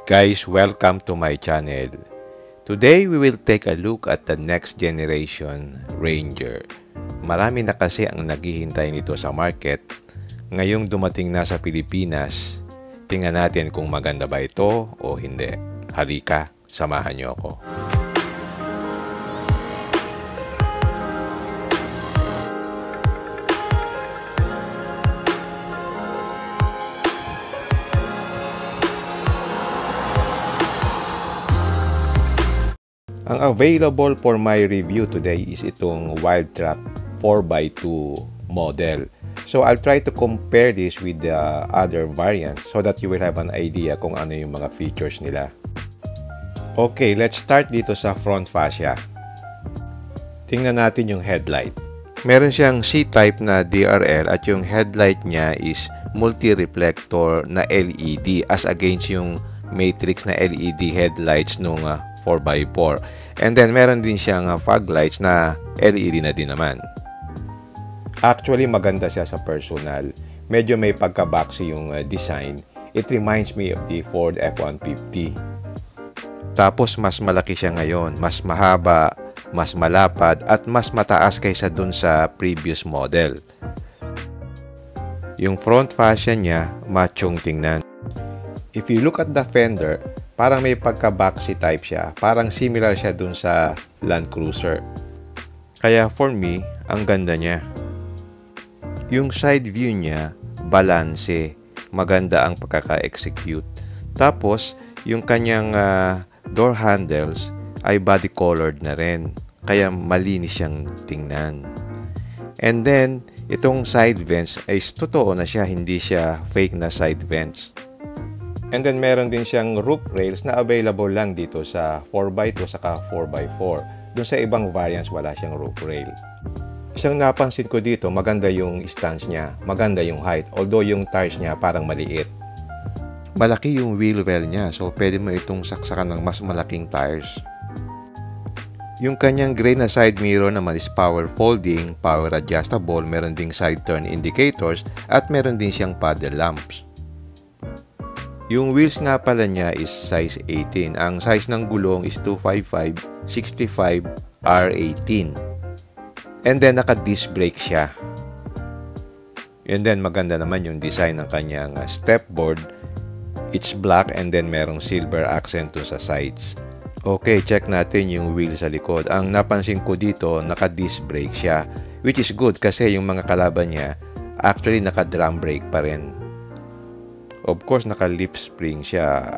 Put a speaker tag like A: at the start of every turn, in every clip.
A: Guys, welcome to my channel. Today, we will take a look at the next generation Ranger. Marami na kasi ang naghihintay nito sa market. Ngayong dumating na sa Pilipinas, tingnan natin kung maganda ba ito o hindi. Halika, samahan niyo ako. Ang available for my review today is itong Wildtrak 4x2 model. So I'll try to compare this with the other variants so that you will have an idea kung ano yung mga features nila. Okay, let's start dito sa front fascia. Tingnan natin yung headlight. Meron siyang C-type na DRL at yung headlight niya is multi-reflector na LED as against yung matrix na LED headlights nung 4x4. And then, meron din siyang fog lights na LED na din naman. Actually, maganda siya sa personal. Medyo may pagka-boxy yung design. It reminds me of the Ford F-150. Tapos, mas malaki siya ngayon. Mas mahaba, mas malapad, at mas mataas kaysa dun sa previous model. Yung front fascia niya, machong tingnan. If you look at the fender, parang may pagka-boxy type siya. Parang similar siya dun sa Land Cruiser. Kaya for me, ang ganda niya. Yung side view niya, balanse. Maganda ang pagkaka-execute. Tapos, yung kanyang door handles ay body colored na rin. Kaya malinis siyang tingnan. And then, itong side vents ay totoo na siya. Hindi siya fake na side vents. And then meron din siyang roof rails na available lang dito sa 4x2 saka 4x4. Doon sa ibang variants wala siyang roof rail. Isang napansin ko dito, maganda yung stance niya, maganda yung height, although yung tires niya parang maliit. Malaki yung wheel well niya, so pwede mo itong saksakan ng mas malaking tires. Yung kanyang gray na side mirror naman is power folding, power adjustable, meron ding side turn indicators at meron din siyang paddle lamps. Yung wheels nga pala niya is size 18. Ang size ng gulong is 255/65 R18. And then naka-disc brake siya. And then maganda naman yung design ng kanyang stepboard. It's black and then merong silver accent dun sa sides. Okay, check natin yung wheel sa likod. Ang napansin ko dito, naka-disc brake siya. Which is good kasi yung mga kalaban niya actually naka-drum brake pa rin. Of course, naka-leaf spring siya,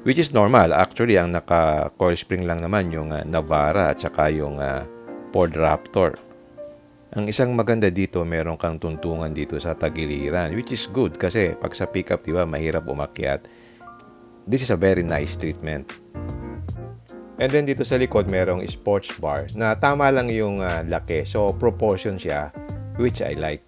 A: which is normal. Actually, ang naka-coil spring lang naman yung Navara at saka yung Ford Raptor. Ang isang maganda dito, meron kang tuntungan dito sa tagiliran, which is good kasi pag sa pickup, diba, mahirap umakyat. This is a very nice treatment. And then dito sa likod, merong sports bar na tama lang yung laki. So, proportion siya, which I like.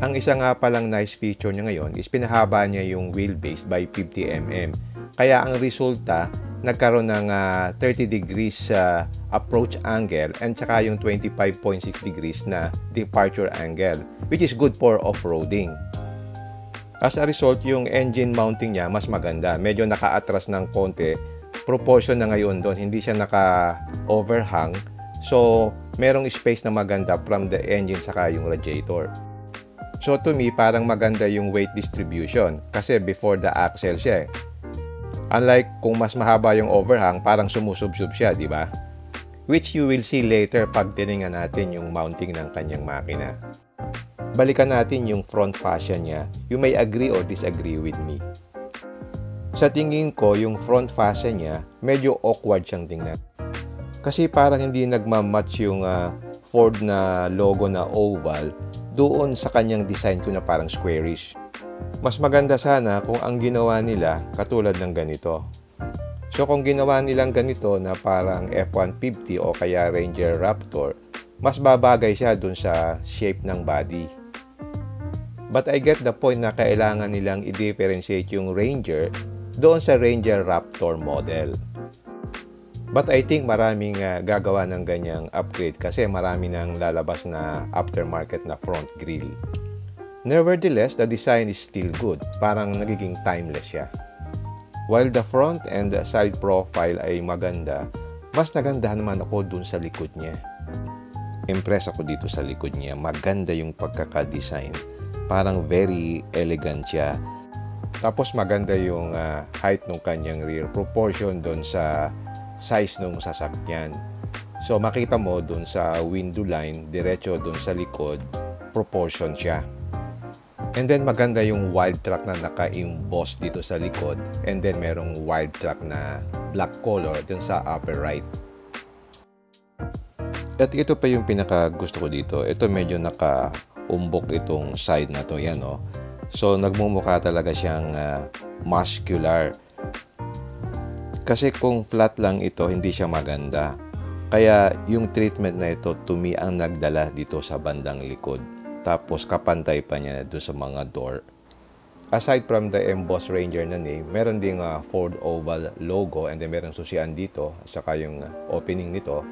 A: Ang isa nga palang nice feature niya ngayon is pinahaba niya yung wheelbase by 50 mm. Kaya ang resulta, nagkaroon ng 30 degrees approach angle and saka yung 25.6 degrees na departure angle, which is good for off-roading. As a result, yung engine mounting niya mas maganda. Medyo naka-atras ng konti. Proportion na ngayon doon, hindi siya naka-overhang. So, merong space na maganda from the engine saka yung radiator. So to me, parang maganda yung weight distribution kasi before the axle siya. Unlike kung mas mahaba yung overhang, parang sumusubsub siya, di ba? Which you will see later pag tiningnan natin yung mounting ng kanyang makina. Balikan natin yung front fascia niya. You may agree or disagree with me. Sa tingin ko, yung front fascia niya, medyo awkward siyang tingnan. Kasi parang hindi nagmamatch yung Ford na logo na oval doon sa kanyang design ko na parang squarish. Mas maganda sana kung ang ginawa nila katulad ng ganito. So kung ginawa nilang ganito na parang F-150 o kaya Ranger Raptor, mas babagay siya doon sa shape ng body. But I get the point na kailangan nilang i-differentiate yung Ranger doon sa Ranger Raptor model. But I think maraming gagawa ng ganyang upgrade kasi marami nang lalabas na aftermarket na front grille. Nevertheless, the design is still good. Parang nagiging timeless siya. While the front and the side profile ay maganda, mas nagandahan naman ako dun sa likod niya. Impress ako dito sa likod niya. Maganda yung pagkaka-design. Parang very elegant siya. Tapos maganda yung height ng kanyang rear. Proportion dun sa size ng sasakyan. So makita mo dun sa window line, diretso dun sa likod, proportion siya. And then maganda yung wild track na naka-emboss dito sa likod. And then merong wild track na black color dun sa upper right. At ito pa yung pinaka gusto ko dito. Ito medyo naka-umbok itong side na to. Yan, oh. So nagmumukha talaga siyang muscular. Kasi kung flat lang ito, hindi siya maganda. Kaya yung treatment na ito, to me, ang nagdala dito sa bandang likod. Tapos kapantay pa niya doon sa mga door. Aside from the embossed Ranger na name, meron ding Ford Oval logo and then meron susian dito at saka yung opening nito.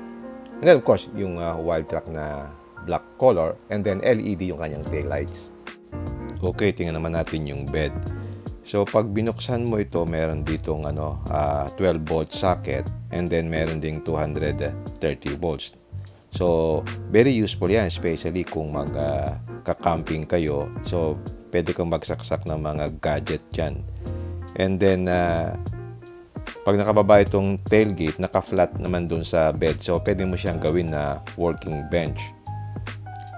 A: And then of course, yung wild track na black color and then LED yung kanyang taillights. Okay, tingnan naman natin yung bed. So pag binuksan mo ito, meron ditong 12 volt socket and then meron ding 230 volts. So, very useful yan, especially kung mag-camping kayo. So, pwede kang magsaksak ng mga gadget dyan. And then, pag nakababa itong tailgate, naka-flat naman dun sa bed. So, pwede mo siyang gawin na working bench.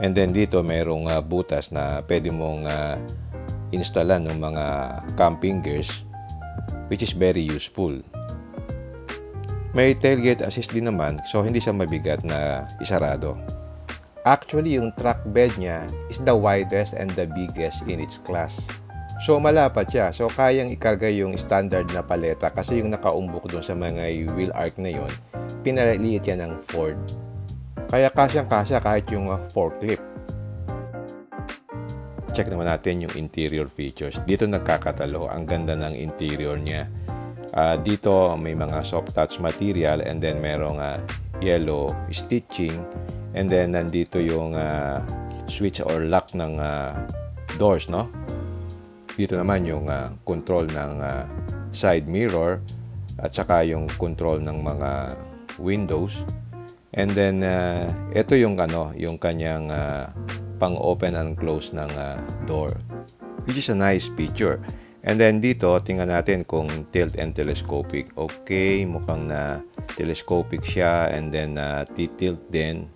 A: And then, dito mayroong butas na pwede mong installan ng mga camping gears, which is very useful. May tailgate assist din naman, so hindi siya mabigat na isarado. Actually, yung truck bed niya is the widest and the biggest in its class. So, malapad siya. So, kayang ikarga yung standard na paleta kasi yung nakaumbok doon sa mga wheel arch na yun, pinaliit yan ng Ford. Kaya kasyang-kasya kahit yung forklift. Check naman natin yung interior features. Dito nagkakatalo. Ang ganda ng interior niya. Dito may mga soft touch material and then merong yellow stitching and then nandito yung switch or lock ng doors, no? Dito naman yung control ng side mirror at saka yung control ng mga windows and then ito yung yung kanyang pang open and close ng door, which is a nice feature. And then dito, tingnan natin kung tilt and telescopic. Okay, mukhang na telescopic siya and then tilt din.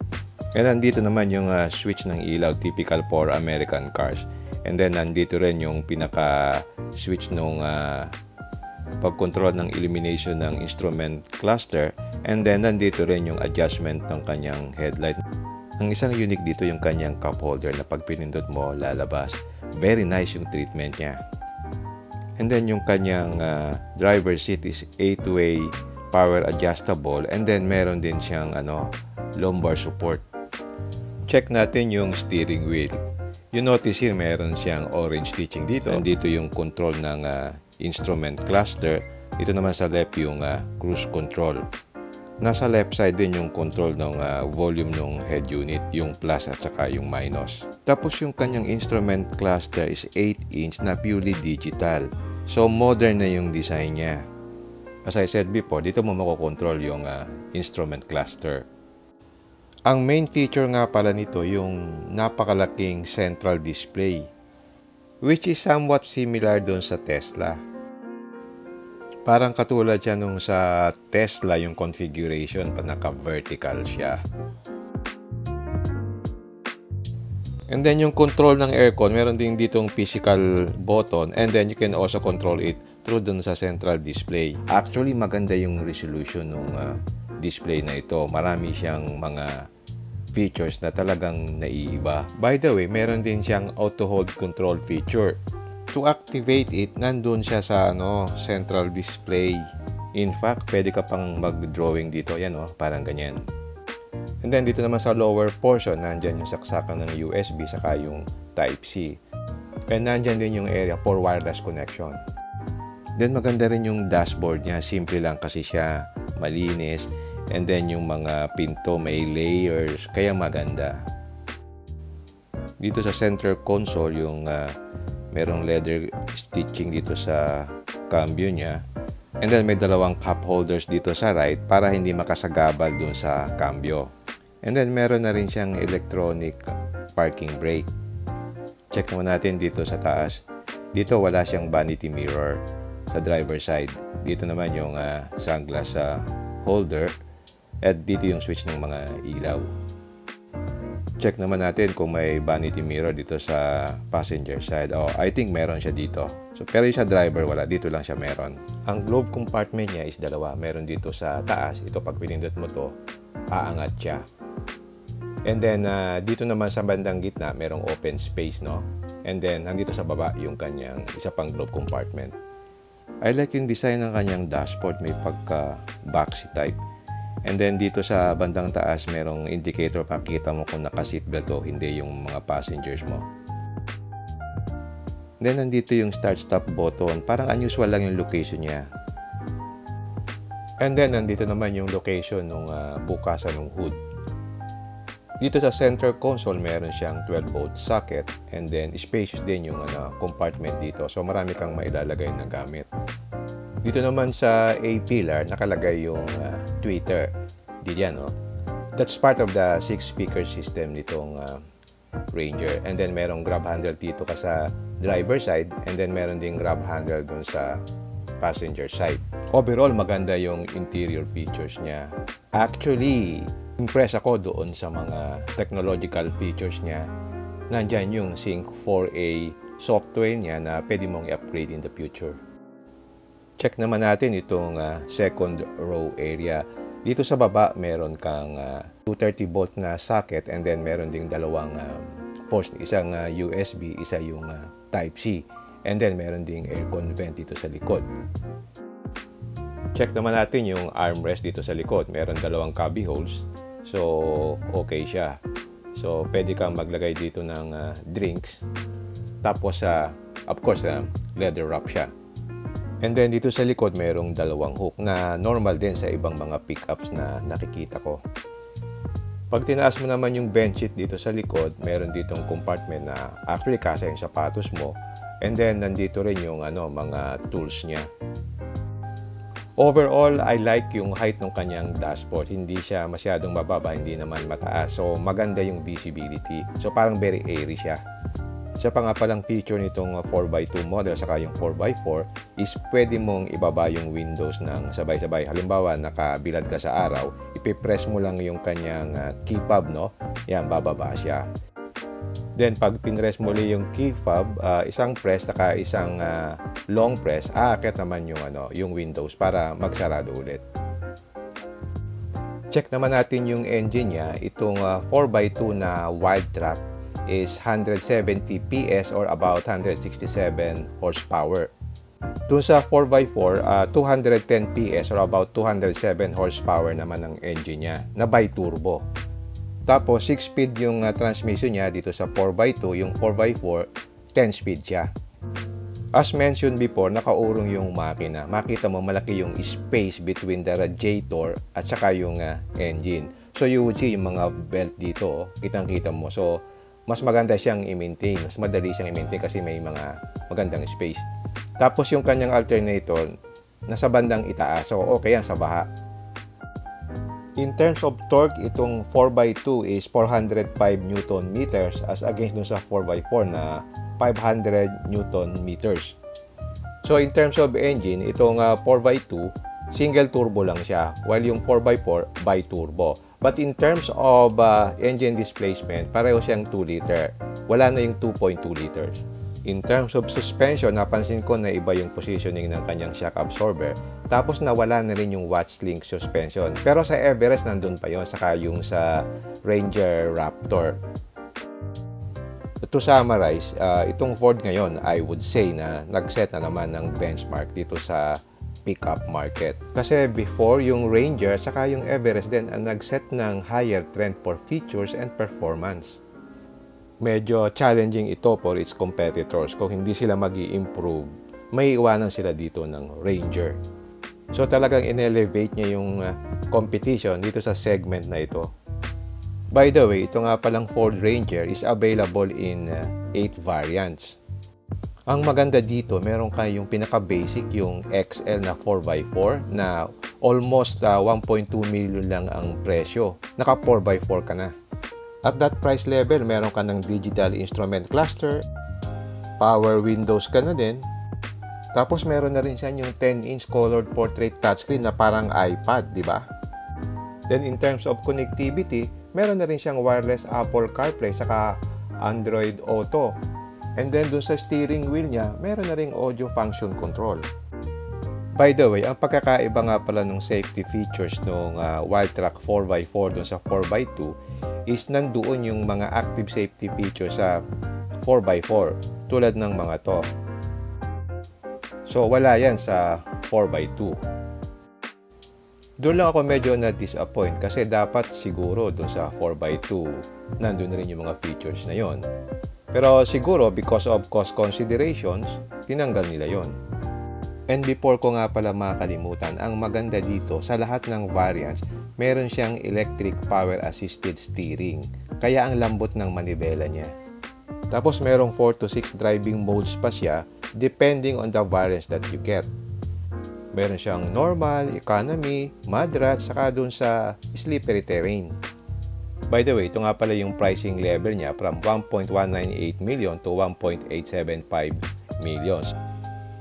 A: And then dito naman yung switch ng ilaw, typical for American cars. And then nandito rin yung pinaka-switch nung pag-control ng illumination ng instrument cluster. And then nandito rin yung adjustment ng kanyang headlight. Ang isang unique dito yung kanyang cup holder na pag pinindot mo, lalabas. Very nice yung treatment niya. And then yung kanyang driver seat is 8-way power adjustable and then meron din siyang lumbar support. Check natin yung steering wheel. You notice here meron siyang orange stitching dito. Nandito yung control ng instrument cluster. Dito naman sa left yung cruise control. Nasa left side din yung control ng volume ng head unit, yung plus at saka yung minus. Tapos yung kanyang instrument cluster is 8-inch na purely digital. So modern na yung design niya. As I said before, dito mo makokontrol yung instrument cluster. Ang main feature nga pala nito yung napakalaking central display, which is somewhat similar doon sa Tesla. Parang katulad siya nung sa Tesla yung configuration pa naka-vertical siya. And then yung control ng aircon, meron din ditong physical button and then you can also control it through dun sa central display. Actually, maganda yung resolution ng display na ito. Marami siyang mga features na talagang naiiba. By the way, meron din siyang auto hold control feature. To activate it, nandun siya sa central display. In fact, pwede ka pang mag-drawing dito. Yan parang ganyan. And then dito naman sa lower portion, nandyan yung saksakan ng USB saka yung Type-C. And nandyan din yung area for wireless connection. Then maganda rin yung dashboard niya. Simple lang kasi siya, malinis. And then yung mga pinto may layers, kaya maganda. Dito sa center console, yung merong leather stitching dito sa cambio niya. And then may dalawang cup holders dito sa right para hindi makasagabal dun sa cambio. And then meron na rin siyang electronic parking brake. Check naman natin dito sa taas. Dito wala siyang vanity mirror sa driver side. Dito naman yung sunglass holder. At dito yung switch ng mga ilaw. Check naman natin kung may vanity mirror dito sa passenger side. Oh, I think meron siya dito. So, pero yung sa driver wala. Dito lang siya meron. Ang glove compartment niya is dalawa. Meron dito sa taas. Ito pag pinindot mo to, aangat siya. And then, dito naman sa bandang gitna, merong open space, no? And then, nandito sa baba, yung kanyang isa pang glove compartment. I like yung design ng kanyang dashboard. May pagka-boxy type. And then, dito sa bandang taas, merong indicator. Pakita mo kung naka-seatbelt o hindi yung mga passengers mo. Then, nandito yung start-stop button. Parang unusual lang yung location niya. And then, nandito naman yung location ng bukasan ng hood. Dito sa center console, meron siyang 12-volt socket and then spacious din yung compartment dito. So, marami kang mailalagay na gamit. Dito naman sa A-pillar, nakalagay yung tweeter. Diyan, no? That's part of the 6-speaker system nitong Ranger. And then, merong grab handle dito ka sa driver side and then meron ding grab handle dun sa passenger side. Overall, maganda yung interior features niya. Actually, impress ako doon sa mga technological features niya. Nandyan yung Sync 4A software niya na pwede mong i-upgrade in the future. Check naman natin itong second row area. Dito sa baba, meron kang 230 volt na socket and then meron ding dalawang ports. Isang USB, isa yung Type-C. And then meron ding aircon vent dito sa likod. Check naman natin yung armrest dito sa likod. Meron dalawang cubby holes. So, okay siya. So, pwede kang maglagay dito ng drinks. Tapos, of course, leather wrap siya. And then, dito sa likod, merong dalawang hook na normal din sa ibang mga pickups na nakikita ko. Pag tinaas mo naman yung bench seat dito sa likod, meron ditong compartment na actually kasya yung sapatos mo. And then, nandito rin yung mga tools niya. Overall, I like yung height ng kanyang dashboard. Hindi siya masyadong mababa, hindi naman mataas. So, maganda yung visibility. So, parang very airy siya. Isa pa nga palang feature nitong 4x2 model saka yung 4x4 is pwede mong ibaba yung windows ng sabay-sabay. Halimbawa, nakabilad ka sa araw, ipipress mo lang yung kanyang key fob, no? Yan, bababa siya. Then, pag pinress mo ulit yung key fob, isang press, saka isang long press, aakyat naman yung, yung windows para magsarado ulit. Check naman natin yung engine niya. Itong 4x2 na Wildtrak is 170 PS or about 167 horsepower. Dun sa 4x4, 210 PS or about 207 horsepower naman ang engine niya na bi-turbo. Tapos, 6-speed yung transmission niya dito sa 4x2. Yung 4x4, 10-speed siya. As mentioned before, nakaurong yung makina. Makita mo, malaki yung space between the radiator at saka yung engine. So, you would see yung mga belt dito. Kitang-kita mo. So, mas maganda siyang i-maintain. Mas madali siyang i-maintain kasi may mga magandang space. Tapos, yung kanyang alternator, nasa bandang itaas. So, okay yan sa baha. In terms of torque, itong 4x2 is 405 Nm as against dun sa 4x4 na 500 Nm. So, in terms of engine, itong 4x2, single turbo lang siya, while yung 4x4, bi-turbo. But in terms of engine displacement, pareho siyang 2 liter. Wala na yung 2.2 liters. In terms of suspension, napansin ko na iba yung positioning ng kanyang shock absorber. Tapos nawala na rin yung watch link suspension. Pero sa Everest nandun pa yon, saka yung sa Ranger Raptor. To summarize, itong Ford ngayon, I would say na nag-set na naman ng benchmark dito sa pickup market. Kasi before, yung Ranger saka yung Everest din ang nag-set ng higher trend for features and performance. Medyo challenging ito for its competitors. Kung hindi sila mag-i-improve, may iwanan sila dito ng Ranger. So talagang in-elevate niya yung competition dito sa segment na ito. By the way, ito nga palang Ford Ranger is available in 8 variants. Ang maganda dito, meron kayong pinaka-basic, yung XL na 4x4 na almost 1.2 million lang ang presyo. Naka 4x4 ka na. At that price level, meron ka ng digital instrument cluster, power windows ka na din. Tapos meron na rin siya yung 10-inch colored portrait touchscreen na parang iPad, di ba? Then in terms of connectivity, meron na rin siyang wireless Apple CarPlay saka Android Auto. And then dun sa steering wheel niya, meron na ring audio function control. By the way, ang pagkakaiba nga pala ng safety features ng Wildtrak 4x4 dun sa 4x2 is nandoon yung mga active safety features sa 4x4 tulad ng mga to. So wala yan sa 4x2. Doon lang ako medyo na-disappoint kasi dapat siguro dun sa 4x2 nandun rin yung mga features na yon. Pero siguro because of cost considerations, tinanggal nila yon. And before ko nga pala makalimutan, ang maganda dito sa lahat ng variants, meron siyang electric power assisted steering. Kaya ang lambot ng manibela niya. Tapos merong 4 to 6 driving modes pa siya depending on the variants that you get. Meron siyang normal, economy, moderate, saka dun sa slippery terrain. By the way, ito nga pala yung pricing level niya from 1.198 million to 1.875 million.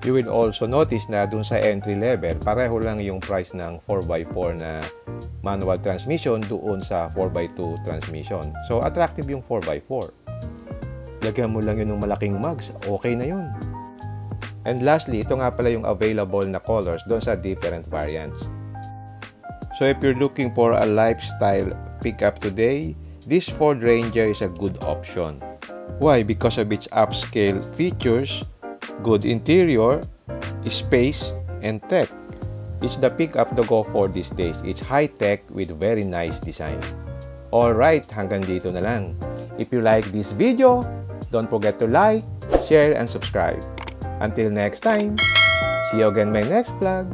A: You will also notice na dun sa entry level, pareho lang yung price ng 4x4 na manual transmission doon sa 4x2 transmission. So, attractive yung 4x4. Lagyan mo lang yun ng malaking mugs, okay na yun. And lastly, ito nga pala yung available na colors doon sa different variants. So if you're looking for a lifestyle pickup today, this Ford Ranger is a good option. Why? Because of its upscale features, good interior, space, and tech. It's the pickup to go for these days. It's high-tech with very nice design. Alright, hanggang dito na lang. If you like this video, don't forget to like, share, and subscribe. Until next time, see you again in my next vlog.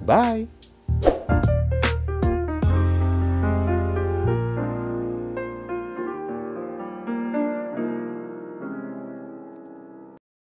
A: Bye!